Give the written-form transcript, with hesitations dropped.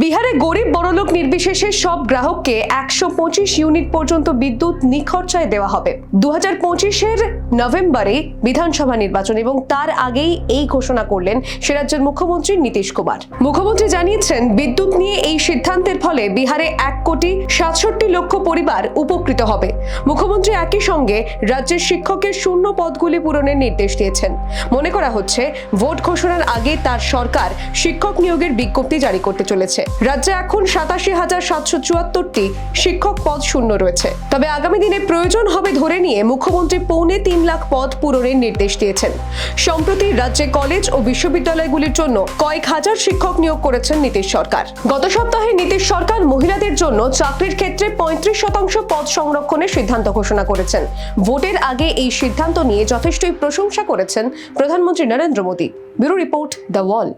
বিহারে গরিব বড়লোক নির্বিশেষে সব গ্রাহককে 125 ইউনিট পর্যন্ত বিদ্যুৎ নিখরচায় দেওয়া হবে। 2025-এর নভেম্বরে বিধানসভা নির্বাচন এবং তার আগেই এই ঘোষণা করলেন সে রাজ্যের মুখ্যমন্ত্রী নীতিশ কুমার। মুখ্যমন্ত্রী জানিয়েছেন, বিদ্যুৎ নিয়ে এই সিদ্ধান্তের ফলে বিহারে 1,67,00,000 পরিবার উপকৃত হবে। মুখ্যমন্ত্রী একই সঙ্গে রাজ্যের শিক্ষকের শূন্য পদগুলি পূরণের নির্দেশ দিয়েছেন। মনে করা হচ্ছে, ভোট ঘোষণার আগে তার সরকার শিক্ষক নিয়োগের বিজ্ঞপ্তি জারি করতে চলেছে। রাজ্যে এখন 87,774টি শিক্ষক পদ শূন্য রয়েছে। তবে আগামী দিনে প্রয়োজন হবে ধরে নিয়ে মুখ্যমন্ত্রী 3.25 লাখ পদ পূরণের নির্দেশ দিয়েছেন। সম্প্রতি রাজ্যে কলেজ ও বিশ্ববিদ্যালয়গুলির জন্য কয়েক হাজার শিক্ষক নিয়োগ করেছেন নীতিশ সরকার। গত সপ্তাহে নীতিশ সরকার মহিলাদের জন্য চাকরির ক্ষেত্রে 35% পদ সংরক্ষণের সিদ্ধান্ত ঘোষণা করেছেন। ভোটের আগে এই সিদ্ধান্ত নিয়ে যথেষ্টই প্রশংসা করেছেন প্রধানমন্ত্রী Narendra Modi. Bureau report, the wall.